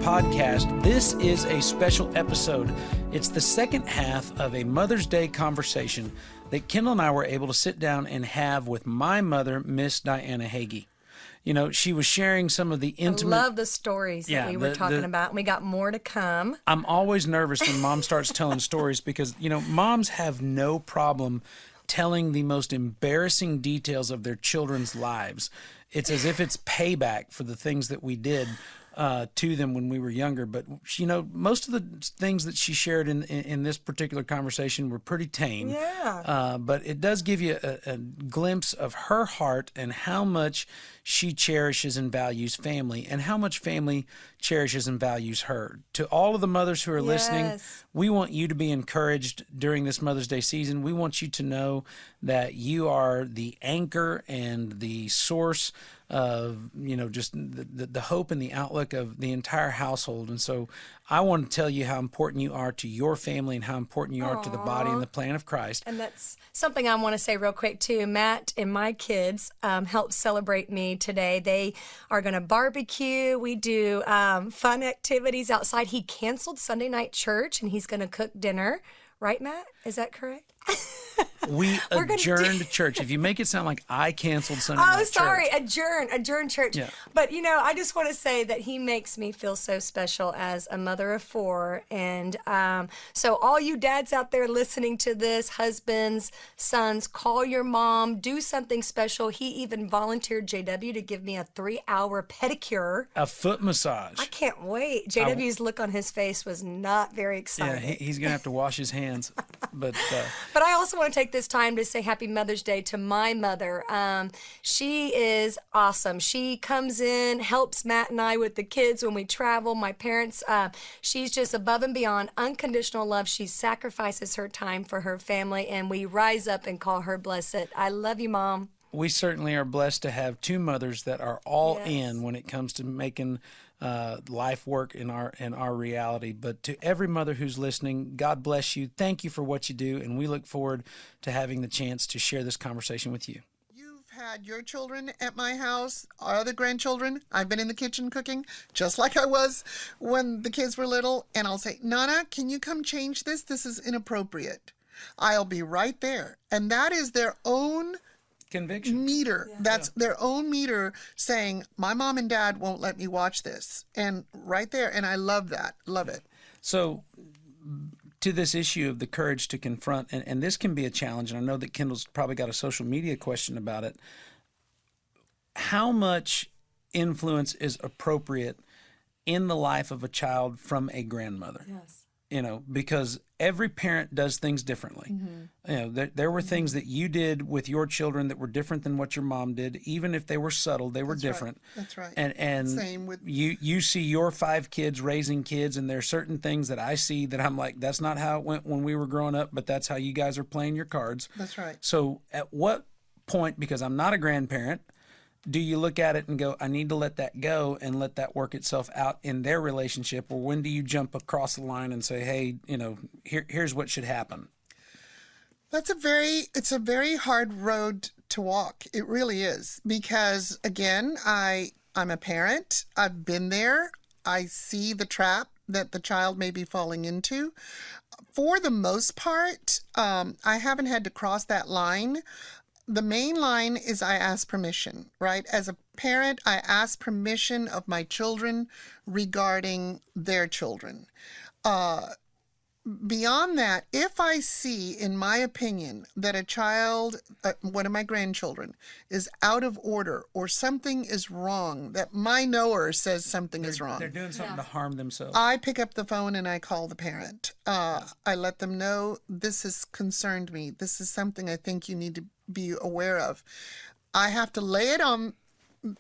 podcast. This is a special episode. It's the second half of a Mother's Day conversation that Kendal and I were able to sit down and have with my mother, Miss Diana Hagee. You know, she was sharing some of the intimate... I love the stories that we were talking about, and we got more to come. I'm always nervous when Mom starts telling stories because, you know, moms have no problem telling the most embarrassing details of their children's lives. It's as if it's payback for the things that we did to them when we were younger. But, you know, most of the things that she shared in this particular conversation were pretty tame. Yeah. But it does give you a glimpse of her heart and how much she cherishes and values family and how much family cherishes and values her. To all of the mothers who are listening, we want you to be encouraged during this Mother's Day season. We want you to know that you are the anchor and the source of, you know, just the hope and the outlook of the entire household. And so I want to tell you how important you are to your family and how important you are to the body and the plan of Christ. And that's something I want to say real quick too. Matt and my kids helped celebrate me today. They are going to barbecue. We do fun activities outside. He canceled Sunday night church and he's going to cook dinner. Right, Matt? Is that correct? We adjourned church. If you make it sound like I canceled Sunday night church. Oh, sorry. Adjourn church. Yeah. But, you know, I just want to say that he makes me feel so special as a mother of four. And so all you dads out there listening to this, husbands, sons, call your mom, do something special. He even volunteered JW to give me a 3-hour pedicure. A foot massage. I can't wait. JW's look on his face was not very excited. Yeah, he's going to have to wash his hands. But I also want to take this time to say Happy Mother's Day to my mother. She is awesome. She comes in, helps Matt and I with the kids when we travel. My parents, she's just above and beyond unconditional love. She sacrifices her time for her family, and we rise up and call her blessed. I love you, Mom. We certainly are blessed to have two mothers that are all in when it comes to making life work in our reality. But to every mother who's listening, God bless you. Thank you for what you do, and we look forward to having the chance to share this conversation with you. You've had your children at my house, our other grandchildren. I've been in the kitchen cooking, just like I was when the kids were little, and I'll say, Nana, can you come change this? This is inappropriate. I'll be right there. And that is their own conviction meter. That's their own meter saying, my mom and dad won't let me watch this. And right there. And I love that. Love it. So to this issue of the courage to confront, and this can be a challenge, and I know that Kendal's probably got a social media question about it. How much influence is appropriate in the life of a child from a grandmother? Yes. You know, because every parent does things differently. Mm-hmm. You know, there were things that you did with your children that were different than what your mom did. Even if they were subtle, they were different. Right. That's right. And same with you see your 5 kids raising kids, and there are certain things that I see that I'm like, that's not how it went when we were growing up, but that's how you guys are playing your cards. That's right. So at what point, because I'm not a grandparent, do you look at it and go, I need to let that go and let that work itself out in their relationship? Or when do you jump across the line and say, hey, you know, here's what should happen? It's a very hard road to walk. It really is. Because again, I'm a parent. I've been there. I see the trap that the child may be falling into. For the most part, I haven't had to cross that line. The main line is I ask permission, right? As a parent, I ask permission of my children regarding their children. Beyond that, if I see, in my opinion, that a child, one of my grandchildren, is out of order or something is wrong, that my knower says something is wrong. They're doing something to harm themselves. I pick up the phone and I call the parent. I let them know this has concerned me. This is something I think you need to be aware of. I have to lay it on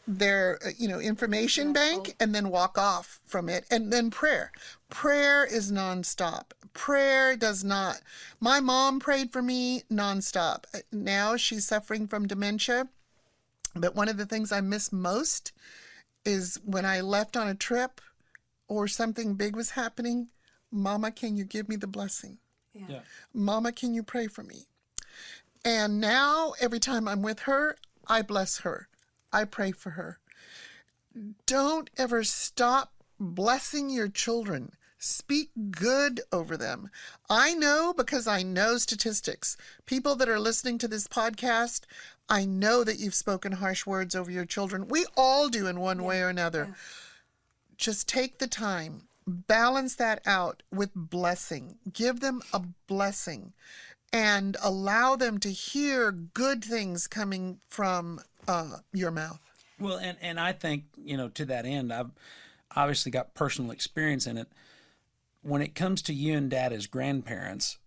their information bank and then walk off from it. And then prayer is nonstop. Prayer does not. My mom prayed for me nonstop. Now she's suffering from dementia, but one of the things I miss most is when I left on a trip or something big was happening, Mama, can you give me the blessing? Yeah. Mama, can you pray for me? And now every time I'm with her, I bless her. I pray for her. Don't ever stop blessing your children. Speak good over them. I know, because I know statistics. People that are listening to this podcast, I know that you've spoken harsh words over your children. We all do in one way or another. Just take the time, balance that out with blessing. Give them a blessing and allow them to hear good things coming from your mouth. Well, and I think, to that end, I've obviously got personal experience in it. When it comes to you and Dad as grandparents,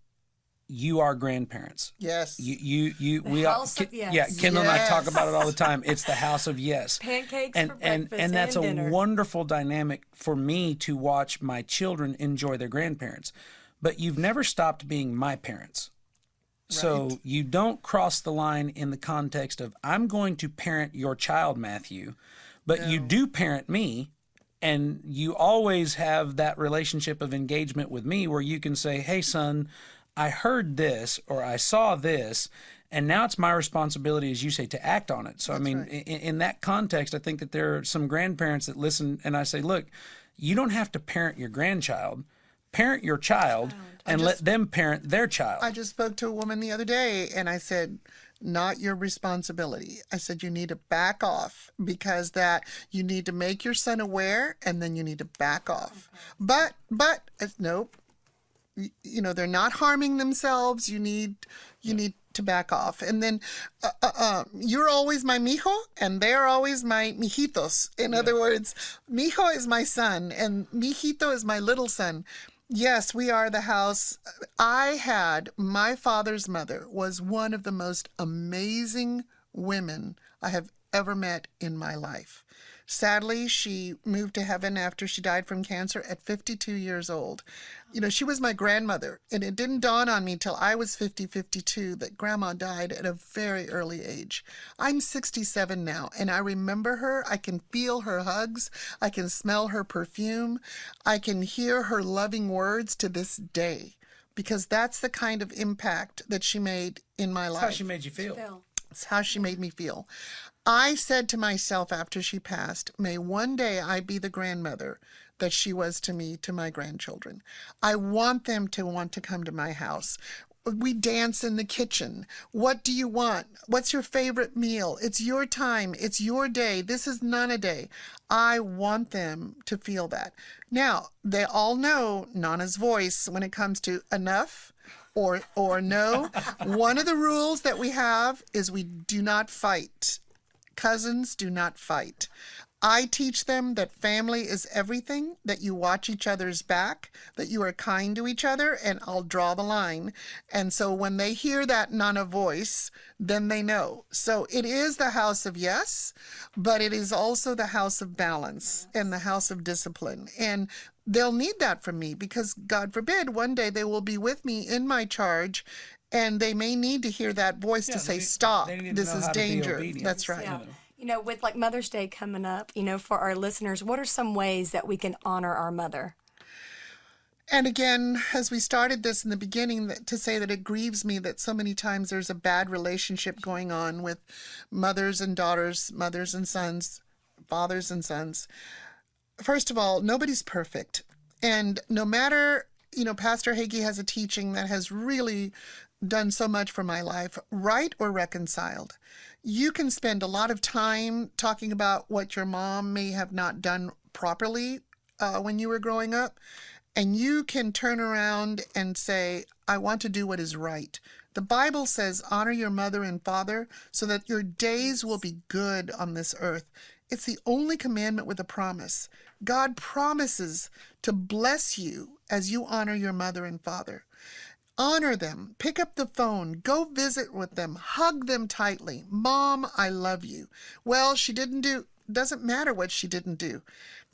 you are grandparents. Yes. We are. Yes. Yeah, Kendal and I talk about it all the time. It's the house of yes. Pancakes and for breakfast and that's and a dinner. wonderful dynamic for me to watch my children enjoy their grandparents. But you've never stopped being my parents. So you don't cross the line in the context of, I'm going to parent your child, Matthew, but you do parent me. And you always have that relationship of engagement with me where you can say, hey, son, I heard this or I saw this, and now it's my responsibility, as you say, to act on it. So, in that context, I think that there are some grandparents that listen, and I say, look, you don't have to parent your grandchild. Parent your child and let them parent their child. I just spoke to a woman the other day, and I said, not your responsibility. I said, you need to back off, because that you need to make your son aware, and then you need to back off. But nope. They're not harming themselves. You need to back off. And then you're always my mijo, and they're always my mijitos. In other words, mijo is my son, and mijito is my little son. Yes, we are the house. My father's mother was one of the most amazing women I have ever met in my life. Sadly, she moved to heaven after she died from cancer at 52 years old. She was my grandmother, and it didn't dawn on me till I was 52 that Grandma died at a very early age. I'm 67 now, and I remember her. I can feel her hugs. I can smell her perfume. I can hear her loving words to this day, because that's the kind of impact that she made in my life. That's how she made you feel. It's how she made me feel. I said to myself after she passed, may one day I be the grandmother that she was to me, to my grandchildren. I want them to want to come to my house. We dance in the kitchen. What do you want? What's your favorite meal? It's your time. It's your day. This is Nana Day. I want them to feel that. Now, they all know Nana's voice when it comes to enough or no. One of the rules that we have is we do not fight. Cousins do not fight. I teach them that family is everything, that you watch each other's back, that you are kind to each other, and I'll draw the line. And so when they hear that Nana voice, then they know. So it is the house of yes, but it is also the house of balance and the house of discipline. And they'll need that from me, because God forbid one day they will be with me in my charge, and they may need to hear that voice to say, stop, this is danger. That's right. Yeah. With like Mother's Day coming up, for our listeners, what are some ways that we can honor our mother? And again, as we started this in the beginning, to say that it grieves me that so many times there's a bad relationship going on with mothers and daughters, mothers and sons, fathers and sons. First of all, nobody's perfect. And no matter, Pastor Hagee has a teaching that has really done so much for my life, right or reconciled. You can spend a lot of time talking about what your mom may have not done properly when you were growing up, and you can turn around and say, I want to do what is right. The Bible says, honor your mother and father so that your days will be good on this earth. It's the only commandment with a promise. God promises to bless you as you honor your mother and father. Honor them. Pick up the phone. Go visit with them. Hug them tightly. Mom, I love you. Well, she didn't do. Doesn't matter what she didn't do.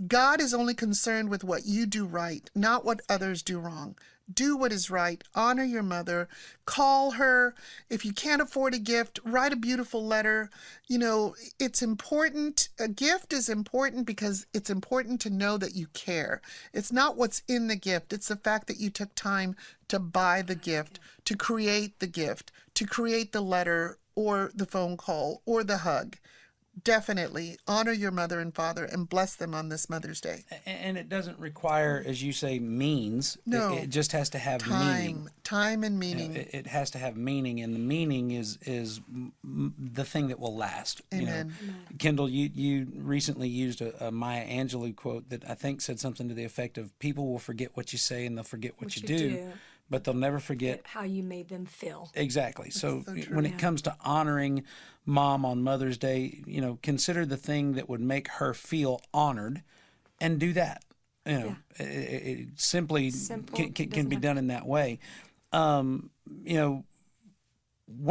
God is only concerned with what you do right, not what others do wrong. Do what is right. Honor your mother. Call her. If you can't afford a gift, write a beautiful letter. It's important. A gift is important because it's important to know that you care. It's not what's in the gift. It's the fact that you took time to buy the gift, to create the gift, to create the letter or the phone call or the hug. Definitely honor your mother and father and bless them on this Mother's Day. And it doesn't require, as you say, means. No. It just has to have meaning. Time and meaning. It has to have meaning, and the meaning is the thing that will last. Amen. Kendal, you recently used a Maya Angelou quote that I think said something to the effect of, people will forget what you say and they'll forget what you do, but they'll never forget how you made them feel. Exactly. So so true. when it comes to honoring Mom on Mother's Day, consider the thing that would make her feel honored, and do that. It simply can be done in that way. One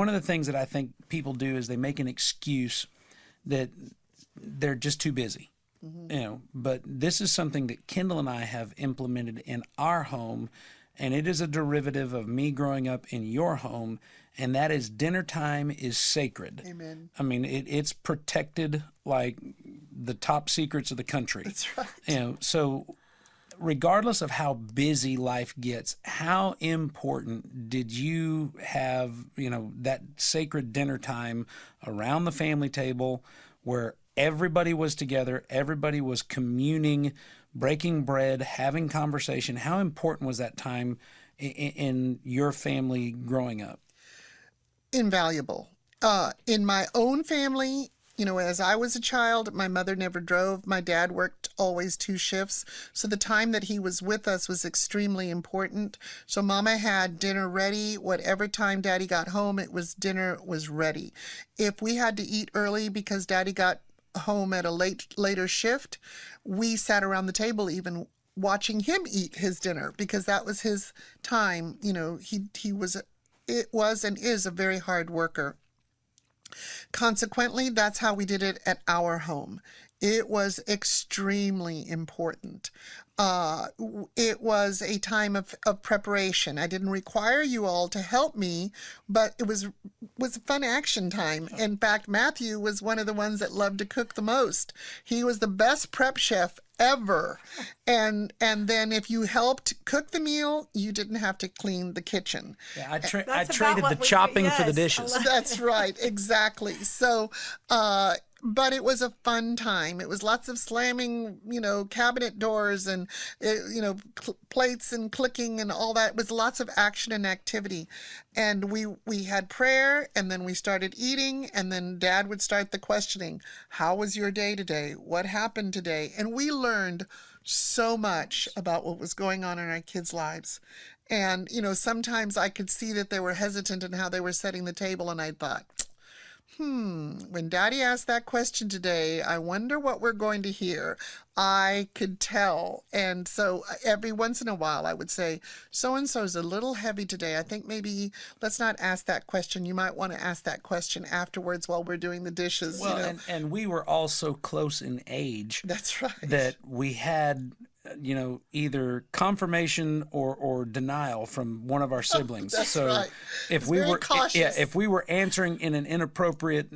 of the things that I think people do is they make an excuse that they're just too busy. But this is something that Kendal and I have implemented in our home, and it is a derivative of me growing up in your home, and that is dinner time is sacred. Amen. I mean, it's protected like the top secrets of the country. That's right. So regardless of how busy life gets, how important did you have, that sacred dinner time around the family table where everybody was together, everybody was communing, breaking bread, having conversation? How important was that time in your family growing up? Invaluable. In my own family, as I was a child, my mother never drove. My dad worked always 2 shifts. So the time that he was with us was extremely important. So Mama had dinner ready. Whatever time Daddy got home, dinner was ready. If we had to eat early because Daddy got home at a later shift, we sat around the table even watching him eat his dinner, because that was his time. It was and is a very hard worker. Consequently, that's how we did it at our home. It was extremely important. It was a time of preparation. I didn't require you all to help me, but it was a fun action time. In fact, Matthew was one of the ones that loved to cook the most. He was the best prep chef ever. And then if you helped cook the meal, you didn't have to clean the kitchen. Yeah, I traded the chopping for the dishes. That's right, exactly. So, but it was a fun time. It was lots of slamming, cabinet doors and, plates and clicking and all that. It was lots of action and activity. And we had prayer, and then we started eating, and then Dad would start the questioning. How was your day today? What happened today? And we learned so much about what was going on in our kids' lives. And, sometimes I could see that they were hesitant in how they were setting the table, and I thought, when Daddy asked that question today, I wonder what we're going to hear. I could tell. And so every once in a while I would say, so-and-so's a little heavy today. I think maybe let's not ask that question. You might want to ask that question afterwards while we're doing the dishes. Well, and we were all so close in age. That's right. That we had either confirmation or denial from one of our siblings. That's so right. if we were answering in an inappropriate,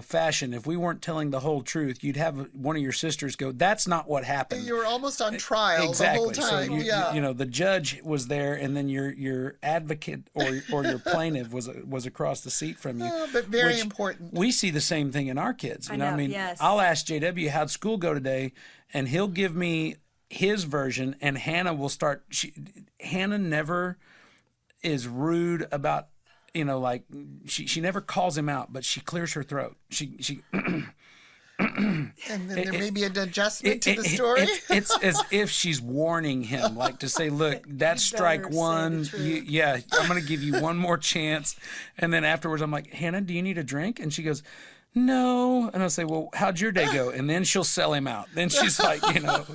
fashion, if we weren't telling the whole truth, you'd have one of your sisters go, "That's not what happened." You were almost on trial exactly. the whole time. So the judge was there, and then your advocate or your plaintiff was across the seat from you. But very important. We see the same thing in our kids. Yes. I'll ask JW, "How'd school go today?" and he'll give me his version, and Hannah will start. Hannah never is rude about, she never calls him out, but she clears her throat. She and then there may be an adjustment to the story. It's as if she's warning him, like to say, "Look, that's strike one. I'm going to give you one more chance." And then afterwards, I'm like, "Hannah, do you need a drink?" And she goes, "No." And I'll say, "Well, how'd your day go?" And then she'll sell him out. Then she's like,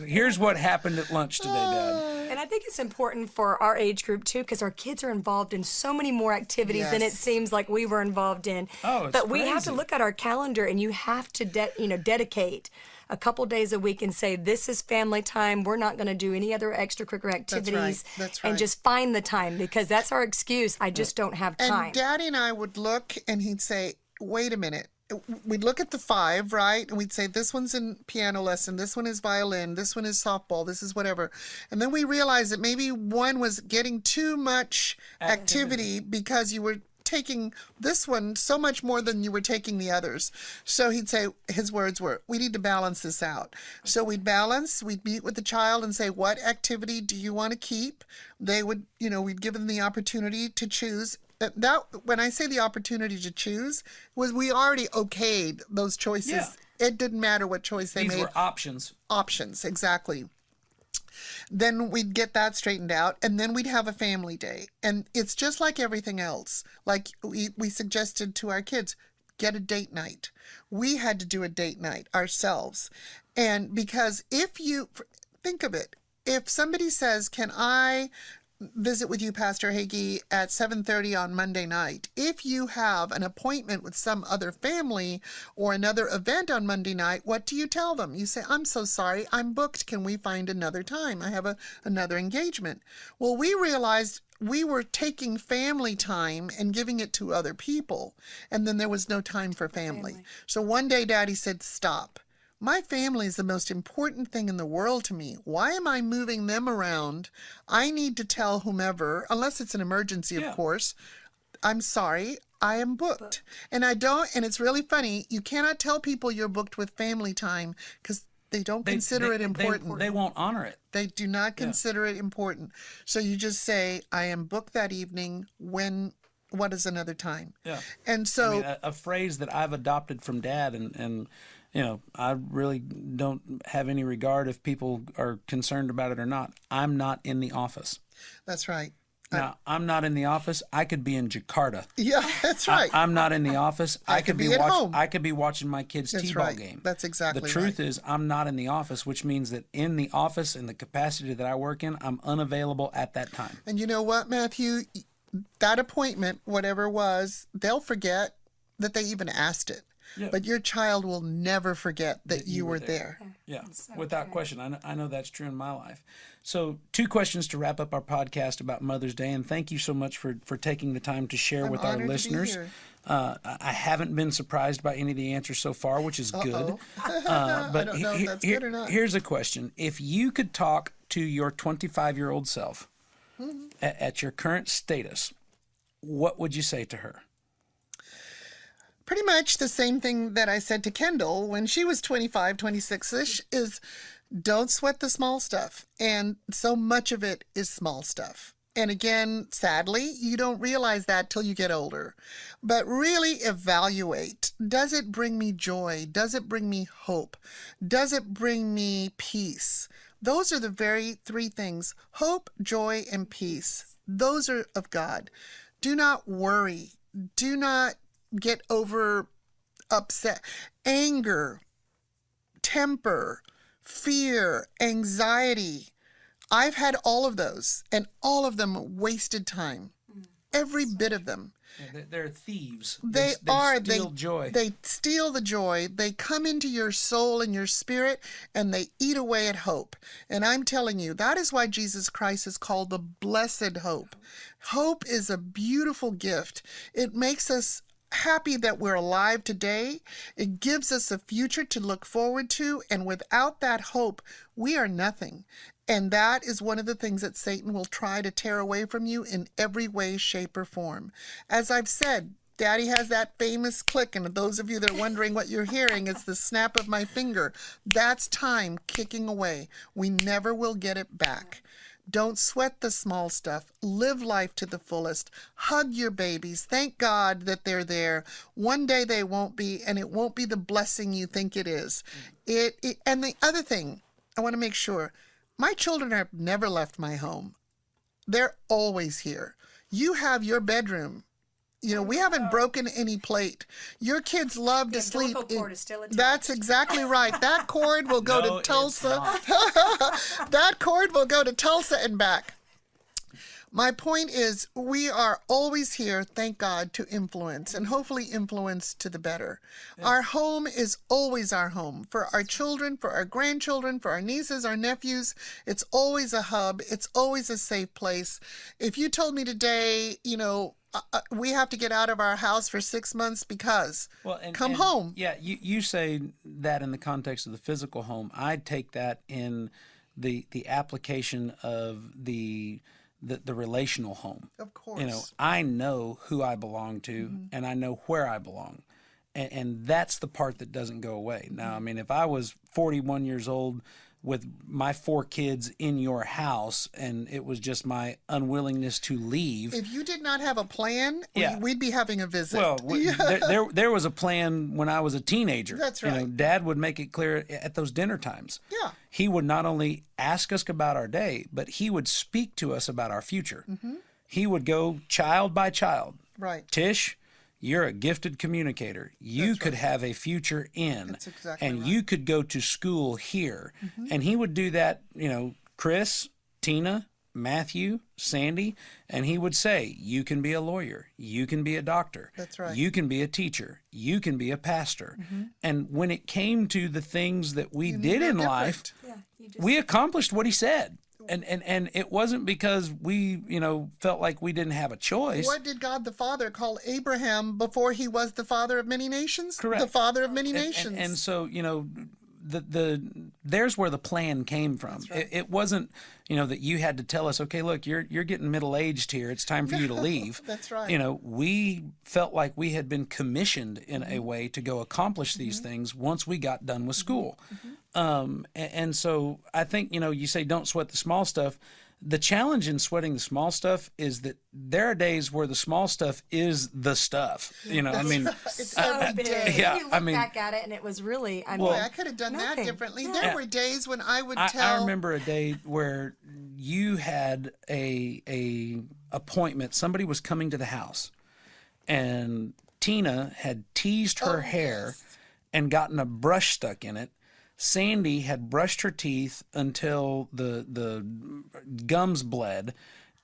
"Here's what happened at lunch today, Dad." And I think it's important for our age group, too, because our kids are involved in so many more activities than it seems like we were involved in. Oh, it's But we have crazy. to look at our calendar, and you have to dedicate a couple days a week and say, this is family time. We're not going to do any other extracurricular activities. That's right. And just find the time, because that's our excuse. I just don't have time. And Daddy and I would look, and he'd say, "Wait a minute." We'd look at the 5, right? And we'd say, this one's in piano lesson, this one is violin, this one is softball, this is whatever. And then we realized that maybe one was getting too much activity because you were taking this one so much more than you were taking the others. So he'd say, his words were, we need to balance this out. So we'd meet with the child and say, what activity do you want to keep? They would, we'd give them the opportunity to choose. That, when I say the opportunity to choose, was we already okayed those choices. Yeah. It didn't matter what choice they made. These were options. Options, exactly. Then we'd get that straightened out, and then we'd have a family day. And it's just like everything else. Like we suggested to our kids, get a date night. We had to do a date night ourselves. And because think of it, if somebody says, can I visit with you, Pastor Hagee, at 7:30 on Monday night. If you have an appointment with some other family or another event on Monday night, what do you tell them? You say, I'm so sorry, I'm booked. Can we find another time? I have another engagement. Well, we realized we were taking family time and giving it to other people, and then there was no time for family. So one day Daddy said, stop. My family is the most important thing in the world to me. Why am I moving them around? I need to tell whomever, unless it's an emergency, of course, I'm sorry, I am booked. And it's really funny, you cannot tell people you're booked with family time because they don't consider it important. They won't honor it. They do not consider it important. So you just say, I am booked that evening. What is another time? Yeah. And so a phrase that I've adopted from Dad, and I really don't have any regard if people are concerned about it or not. I'm not in the office. That's right. Now, I'm not in the office. I could be in Jakarta. Yeah, that's right. I'm not in the office. I could be at home. I could be watching my kid's T-ball game. That's exactly right. The truth is, I'm not in the office, which means that in the office, in the capacity that I work in, I'm unavailable at that time. And you know what, Matthew? That appointment, whatever it was, they'll forget that they even asked it. Yeah. But your child will never forget that you were there. Yeah, so without question. I know that's true in my life. So 2 questions to wrap up our podcast about Mother's Day, and thank you so much for taking the time to share with our listeners. I haven't been surprised by any of the answers so far, which is good. But I don't know if that's good or not. Here's a question. If you could talk to your 25-year-old self at your current status, what would you say to her? Pretty much the same thing that I said to Kendal when she was 25, 26-ish, is don't sweat the small stuff. And so much of it is small stuff. And again, sadly, you don't realize that till you get older. But really evaluate. Does it bring me joy? Does it bring me hope? Does it bring me peace? Those are the very 3 things. Hope, joy, and peace. Those are of God. Do not worry. Do not get over upset. Anger, temper, fear, anxiety. I've had all of those, and all of them wasted time. Every bit of them. Yeah, they're thieves. They steal joy. They steal the joy. They come into your soul and your spirit, and they eat away at hope. And I'm telling you, that is why Jesus Christ is called the blessed hope. Hope is a beautiful gift. It makes us happy that we're alive today. It gives us a future to look forward to, and without that hope, we are nothing. And that is one of the things that Satan will try to tear away from you in every way, shape, or form. As I've said, Daddy has that famous click, and those of you that are wondering what you're hearing, it's the snap of my finger. That's time kicking away. We never will get it back. Don't sweat the small stuff. Live life to the fullest. Hug your babies. Thank God that they're there. One day they won't be, and it won't be the blessing you think it is. And the other thing, I want to make sure, my children have never left my home. They're always here. You have your bedroom. We haven't broken any plate. Your kids love to sleep. Cord is still attached. That's exactly right. That cord will go to Tulsa. That cord will go to Tulsa and back. My point is, we are always here, thank God, to influence, and hopefully influence to the better. Yeah. Our home is always our home. For our children, for our grandchildren, for our nieces, our nephews, it's always a hub. It's always a safe place. If you told me today, we have to get out of our house for 6 months because come home. Yeah, you say that in the context of the physical home. I take that in the application of the the relational home. Of course. You know, I know who I belong to, and I know where I belong. And that's the part that doesn't go away. Now, I mean, if I was 41 years old with my 4 kids in your house and it was just my unwillingness to leave. If you did not have a plan, Yeah. we'd be having a visit. Well, there was a plan when I was a teenager. That's right. You know, Dad would make it clear at those dinner times. Yeah. He would not only ask us about our day, but he would speak to us about our future. He would go child by child. Right. Tish, you're a gifted communicator. You could have a future in. That's exactly and right. you could go to school here. And he would do that, you know, Chris, Tina, Matthew, Sandy, and he would say, you can be a lawyer. You can be a doctor. That's right. You can be a teacher. You can be a pastor. And when it came to the things that we did in life, we accomplished what he said. And it wasn't because we, you know, felt like we didn't have a choice. What did God the Father call Abraham before he was the father of many nations? Correct. The father of many nations. And so, you know, there's where the plan came from. Right. It wasn't, you know, that you had to tell us, okay, look, you're getting middle-aged here. It's time for you to leave. That's right. You know, we felt like we had been commissioned in a way to go accomplish these things once we got done with school. And so I think, you know, you say don't sweat the small stuff. The challenge in sweating the small stuff is that there are days where the small stuff is the stuff. You know, I mean, It's every day. yeah, You look I mean, back at it, and it was really. Boy, I could have done that nothing. differently. Yeah. There were days when I would I tell. remember a day where you had a appointment. Somebody was coming to the house, and Tina had teased her hair and gotten a brush stuck in it. Sandy had brushed her teeth until the gums bled,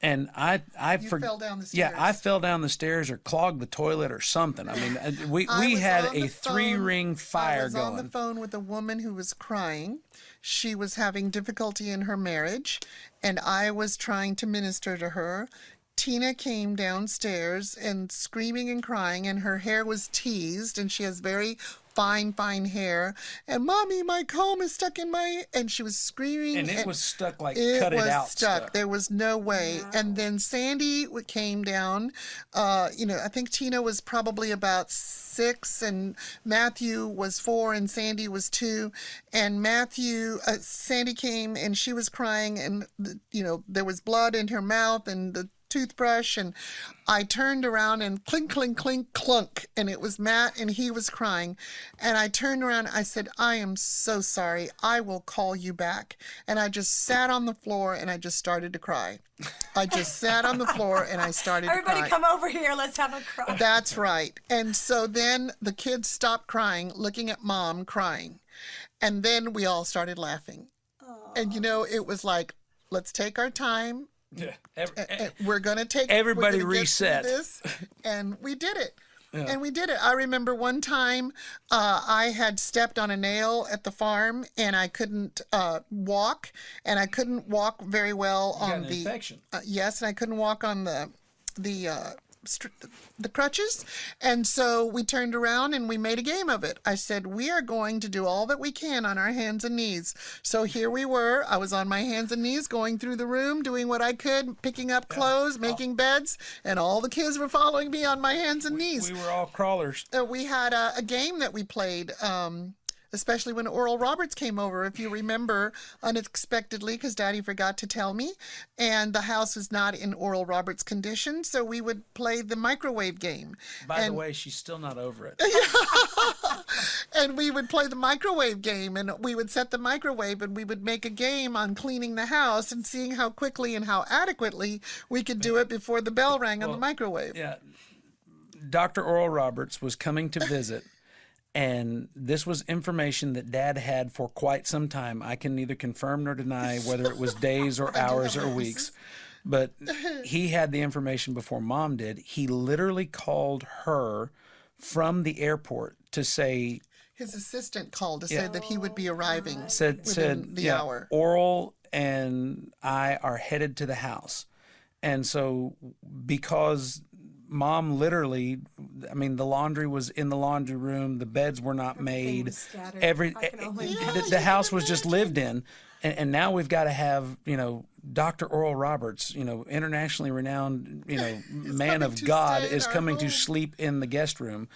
and I fell down the stairs. Yeah, I fell down the stairs or clogged the toilet or something. I mean, we was had on a the phone. 3-ring fire I was going. on the phone with a woman who was crying. She was having difficulty in her marriage, and I was trying to minister to her. Tina came downstairs and screaming and crying, and her hair was teased, and she has very fine hair. And Mommy, my comb is stuck in my, and she was screaming. And it was stuck like it cut it was out. stuck. There was no way. Wow. And then Sandy came down. You know, I think Tina was probably about 6, and Matthew was 4, and Sandy was 2. And Sandy came, and she was crying, and you know, there was blood in her mouth, and the toothbrush, and I turned around and clink, clink, clink, clunk, and it was Matt, and he was crying. And I turned around, I said, I am so sorry, I will call you back. And I just sat on the floor and I just started to cry. I just sat on the floor and I started to cry. Everybody come over here, let's have a cry. That's right. And so then the kids stopped crying, looking at Mom crying. And then we all started laughing. And you know, it was like, let's take our time. Yeah. We're gonna Everybody we're gonna get reset. through this, and we did it. Yeah. And we did it. I remember one time I had stepped on a nail at the farm, and I couldn't walk, and I couldn't walk very well on the infection. Yes, and I couldn't walk on the crutches, and so we turned around and we made a game of it. I said, we are going to do all that we can on our hands and knees. So here we were. I was on my hands and knees going through the room, doing what I could, picking up clothes, making beds, and all the kids were following me on my hands and knees. We were all crawlers. We had a game that we played, especially when Oral Roberts came over, if you remember, unexpectedly, because Daddy forgot to tell me, and the house was not in Oral Roberts' condition, so we would play the microwave game. By the way, she's still not over it. And we would play the microwave game, and we would set the microwave, and we would make a game on cleaning the house and seeing how quickly and how adequately we could do it before the bell rang on the microwave. Yeah. Dr. Oral Roberts was coming to visit. And this was information that Dad had for quite some time. I can neither confirm nor deny whether it was days or hours or weeks. But he had the information before Mom did. He literally called her from the airport to say... His assistant called to say that he would be arriving said within the hour. Oral and I are headed to the house. And so because Mom literally, I mean, the laundry was in the laundry room. The beds were not made. The house was just lived in. And now we've got to have, Dr. Oral Roberts, internationally renowned, man of God is coming to sleep in the guest room.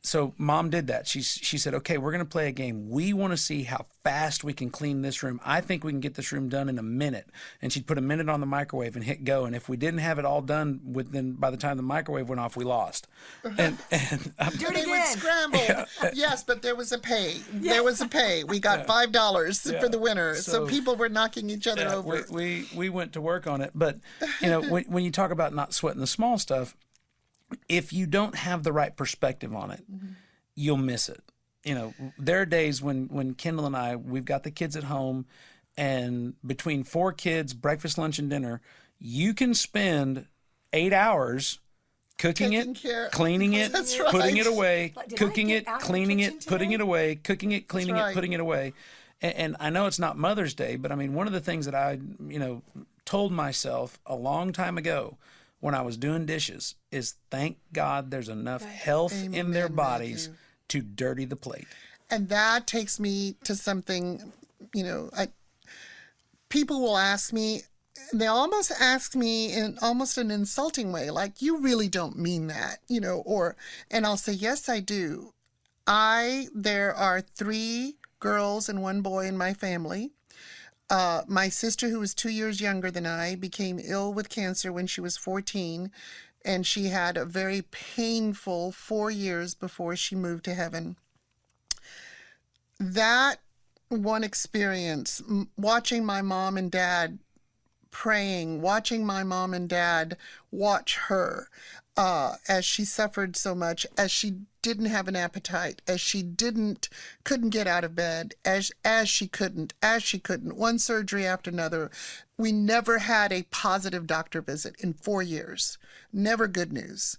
So Mom did that. She said, okay, we're going to play a game. We want to see how fast we can clean this room. I think we can get this room done in a minute. And she'd put a minute on the microwave and hit go. And if we didn't have it all done by the time the microwave went off, we lost. And do it again. Would scramble. Yes, but there was a pay. There was a pay. We got $5 for the winner. So people were knocking each other over. We went to work on it. But, when you talk about not sweating the small stuff, if you don't have the right perspective on it, you'll miss it. There are days when Kendal and we've got the kids at home, and between 4 kids, breakfast, lunch, and dinner, you can spend 8 hours cooking it, cleaning it, putting it away, cooking it, cleaning it, putting it away, cooking it, cleaning it, putting it away. And I know it's not Mother's Day, but I mean, one of the things that I, told myself a long time ago when I was doing dishes is thank God there's enough health in their bodies to dirty the plate. And that takes me to something, people will ask me, they almost ask me in almost an insulting way, like, you really don't mean that, and I'll say, yes, I do. There are 3 girls and 1 boy in my family. My sister, who was 2 years younger than I, became ill with cancer when she was 14, and she had a very painful 4 years before she moved to heaven. That one experience, watching my mom and dad praying, watching my mom and dad watch her as she suffered so much, as she didn't have an appetite, as she couldn't get out of bed, as she couldn't, one surgery after another. We never had a positive doctor visit in 4 years. Never good news.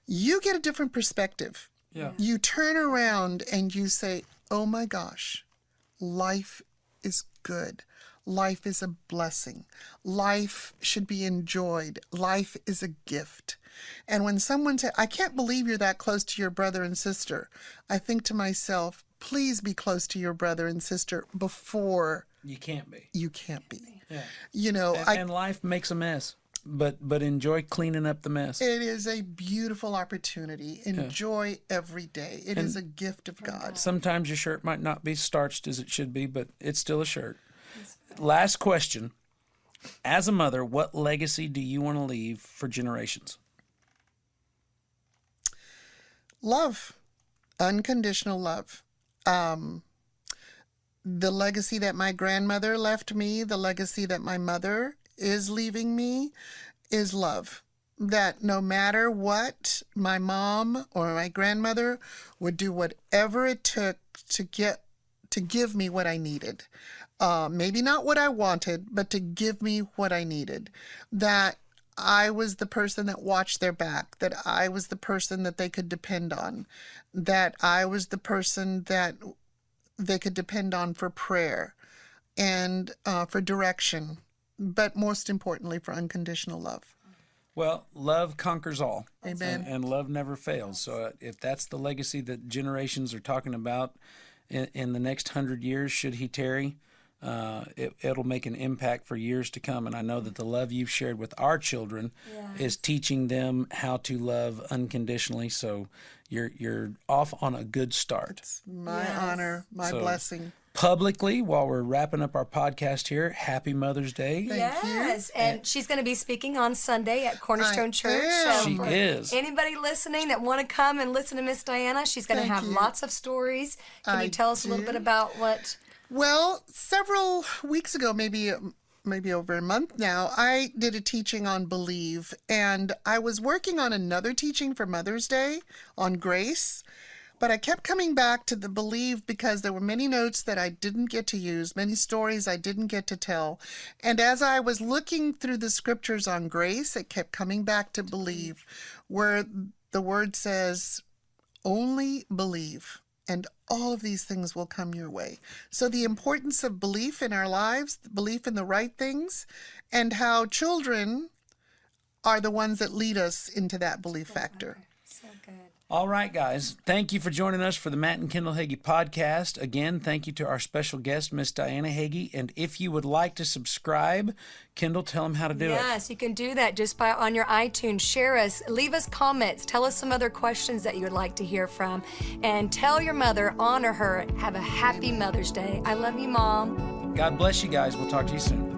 You get a different perspective. Yeah. You turn around and you say, oh my gosh, life is good. Life is a blessing. Life should be enjoyed. Life is a gift. And when someone says, I can't believe you're that close to your brother and sister, I think to myself, please be close to your brother and sister before you can't be. You can't be. Yeah. And life makes a mess, but enjoy cleaning up the mess. It is a beautiful opportunity. Enjoy every day. It is a gift of God. Sometimes your shirt might not be starched as it should be, but it's still a shirt. Last question. As a mother, what legacy do you want to leave for generations? Love. Unconditional love. The legacy that my grandmother left me, the legacy that my mother is leaving me, is love. That no matter what, my mom or my grandmother would do whatever it took to give me what I needed. Maybe not what I wanted, but to give me what I needed. That I was the person that watched their back, that I was the person that they could depend on, that I was the person that they could depend on for prayer and for direction, but most importantly for unconditional love. Well, love conquers all. Amen. And love never fails. So if that's the legacy that generations are talking about in the next 100 years, should he tarry, it'll make an impact for years to come. And I know that the love you've shared with our children is teaching them how to love unconditionally. So you're off on a good start. It's my honor, my blessing. Publicly, while we're wrapping up our podcast here, happy Mother's Day. Thank you. And she's going to be speaking on Sunday at Cornerstone Church. She is. Anybody listening that want to come and listen to Miss Diana, she's going to have lots of stories. Can you tell us a little bit about what? Well, several weeks ago, maybe over a month now, I did a teaching on believe, and I was working on another teaching for Mother's Day on grace, but I kept coming back to the believe because there were many notes that I didn't get to use, many stories I didn't get to tell. And as I was looking through the scriptures on grace, it kept coming back to believe, where the word says, only believe, and all of these things will come your way. So the importance of belief in our lives, belief in the right things, and how children are the ones that lead us into that belief factor. So good. All right, guys. Thank you for joining us for the Matt and Kendal Hagee podcast. Again, thank you to our special guest, Miss Diana Hagee. And if you would like to subscribe, Kendal, tell them how to do it. Yes, you can do that just by on your iTunes. Share us, leave us comments, tell us some other questions that you would like to hear from, and tell your mother, honor her, have a happy Mother's Day. I love you, Mom. God bless you guys. We'll talk to you soon.